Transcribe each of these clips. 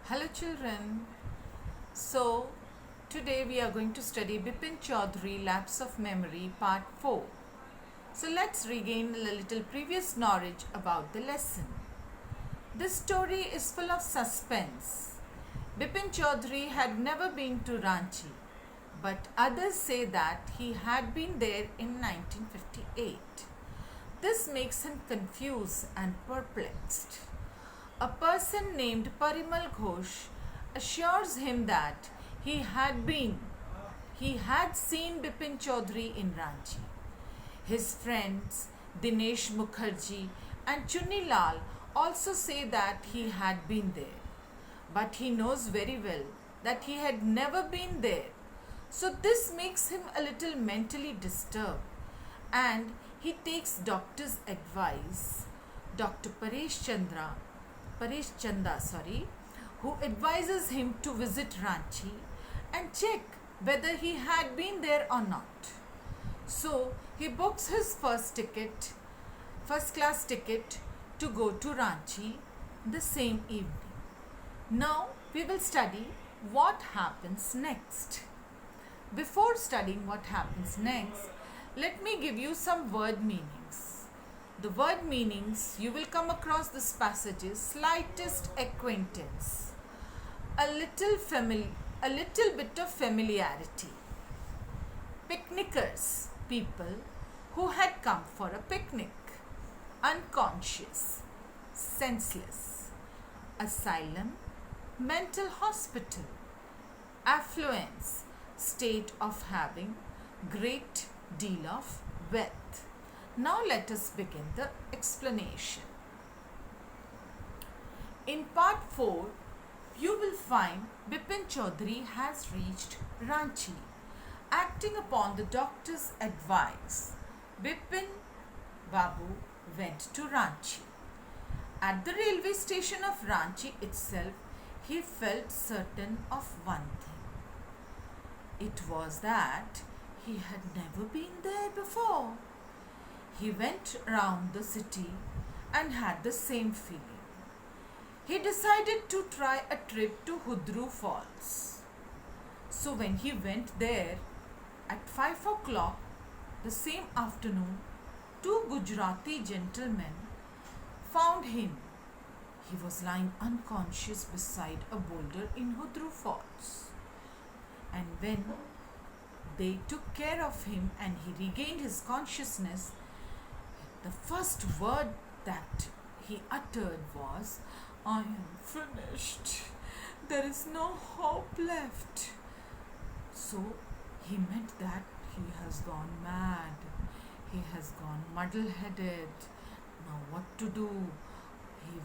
Hello children. So today we are going to study Bepin Choudhury Lapse of Memory Part 4. So let's regain a little previous knowledge about the lesson. This story is full of suspense. Bepin Choudhury had never been to Ranchi, but others say that he had been there in 1958. This makes him confused and perplexed. A person named Parimal Ghosh assures him that he had seen Bepin Choudhury in Ranchi. His friends Dinesh Mukherjee and Chunni Lal also say that he had been there. But he knows very well that he had never been there. So this makes him a little mentally disturbed and he takes doctor's advice. Dr. Paresh Chanda, who advises him to visit Ranchi and check whether he had been there or not. So he books his first class ticket to go to Ranchi the same evening. Now we will study what happens next. Before studying what happens next, let me give you some word meanings. The word meanings you will come across this passage is slightest acquaintance, a little bit of familiarity. Picnickers, people who had come for a picnic. Unconscious, senseless. Asylum, mental hospital. Affluence, state of having great deal of wealth. Now let us begin the explanation. In part 4, you will find Bepin Choudhury has reached Ranchi. Acting upon the doctor's advice, Bepin Babu went to Ranchi. At the railway station of Ranchi itself, he felt certain of one thing. It was that he had never been there before. He went round the city and had the same feeling. He decided to try a trip to Choudhury Falls. So when he went there at 5 o'clock the same afternoon, two Gujarati gentlemen found him. He was lying unconscious beside a boulder in Choudhury Falls. And when they took care of him and he regained his consciousness, the first word that he uttered was, "I am finished. There is no hope left." So he meant that he has gone mad. He has gone muddle-headed. Now what to do?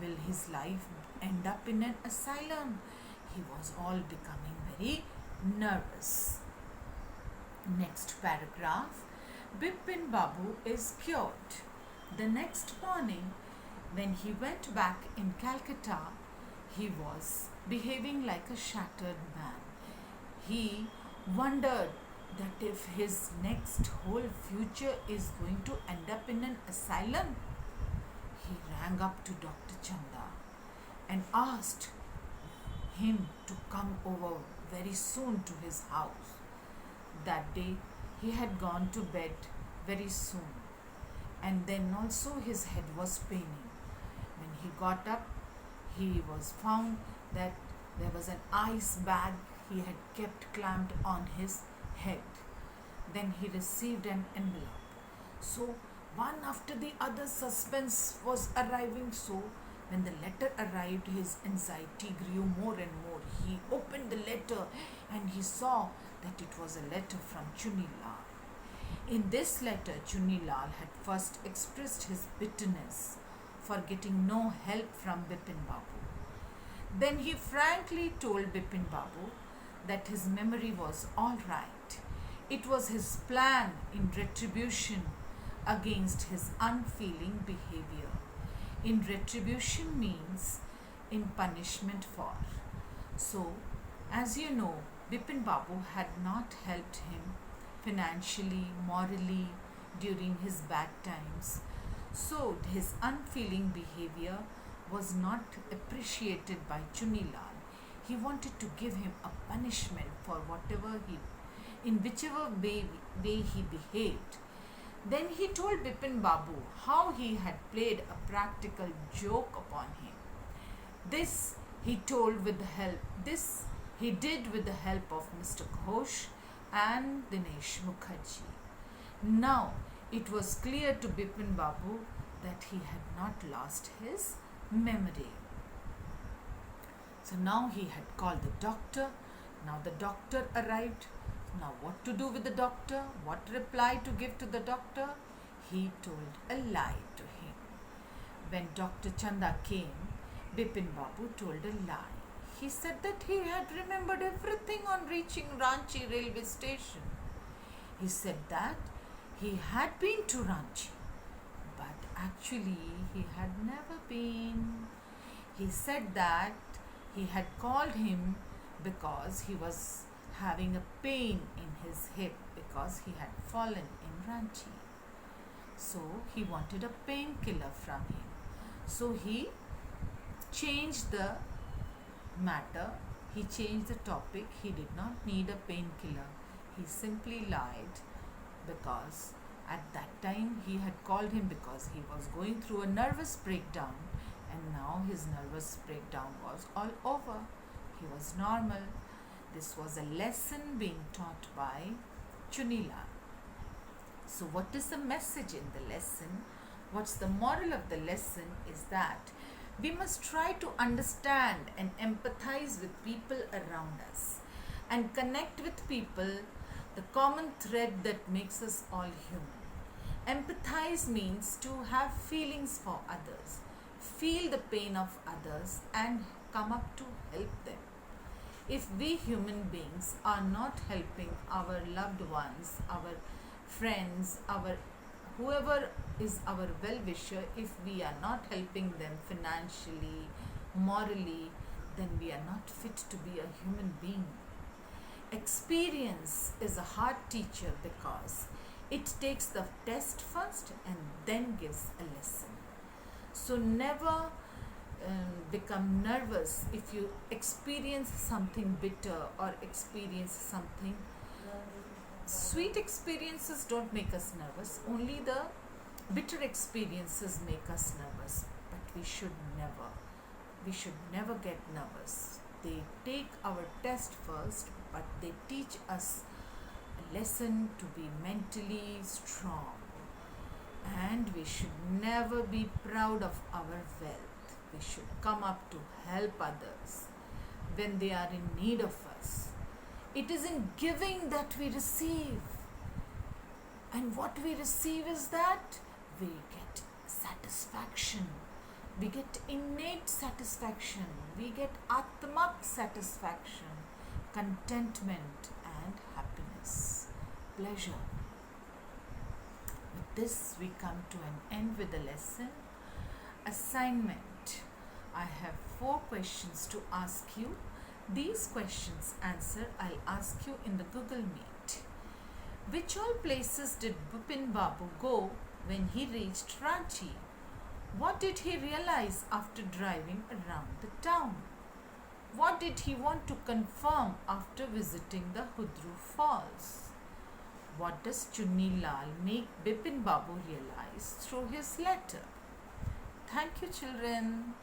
Will his life end up in an asylum? He was all becoming very nervous. Next paragraph. Bepin Babu is cured. The next morning, when he went back in Calcutta, he was behaving like a shattered man. He wondered that if his next whole future is going to end up in an asylum. He rang up to Dr. Chanda and asked him to come over very soon to his house. That day, he had gone to bed very soon. And then also his head was paining. When he got up, he was found that there was an ice bag he had kept clamped on his head. Then he received an envelope. So one after the other suspense was arriving. So when the letter arrived, his anxiety grew more and more. He opened the letter and he saw that it was a letter from Chunni Lal. In this letter, Chunni Lal had first expressed his bitterness for getting no help from Bepin Babu. Then he frankly told Bepin Babu that his memory was all right. It was his plan in retribution against his unfeeling behavior. In retribution means in punishment for. So, as you know, Bepin Babu had not helped him financially, morally during his bad times. So his unfeeling behavior was not appreciated by Chunni Lal. He wanted to give him a punishment for in whichever way he behaved. Then he told Bipin Babu how he had played a practical joke upon him. This he told with the help. This he did with the help of Mr. Ghosh and Dinesh Mukherjee. Now it was clear to Bipin Babu that he had not lost his memory. So now he had called the doctor. Now the doctor arrived. Now what to do with the doctor? What reply to give to the doctor? He told a lie to him. When Dr. Chanda came, Bipin Babu told a lie. He said that he had remembered everything on reaching Ranchi railway station. He said that he had been to Ranchi, but actually he had never been. He said that he had called him because he was having a pain in his hip because he had fallen in Ranchi. So he wanted a painkiller from him. So he changed the matter. He changed the topic. He did not need a painkiller. He simply lied because at that time he had called him because he was going through a nervous breakdown, and now his nervous breakdown was all over. He was normal. This was a lesson being taught by Chunila. So what is the message in the lesson? What's the moral of the lesson is that we must try to understand and empathize with people around us and connect with people, the common thread that makes us all human. Empathize means to have feelings for others, feel the pain of others and come up to help them. If we human beings are not helping our loved ones, our friends, our whoever is our well-wisher, if we are not helping them financially, morally, then we are not fit to be a human being. Experience is a hard teacher because it takes the test first and then gives a lesson. So never become nervous if you experience something bitter or experience something. Sweet experiences don't make us nervous. Only the bitter experiences make us nervous. But we should never get nervous. They take our test first, but they teach us a lesson to be mentally strong. And we should never be proud of our wealth. We should come up to help others when they are in need of us. It is in giving that we receive. And what we receive is that we get satisfaction. We get innate satisfaction. We get atmak satisfaction, contentment and happiness, pleasure. With this we come to an end with the lesson. Assignment. I have 4 questions to ask you. These questions answer I'll ask you in the Google Meet. Which all places did Bipin Babu go when he reached Ranchi? What did he realize after driving around the town? What did he want to confirm after visiting the Hudru Falls? What does Chunni Lal make Bipin Babu realize through his letter? Thank you, children.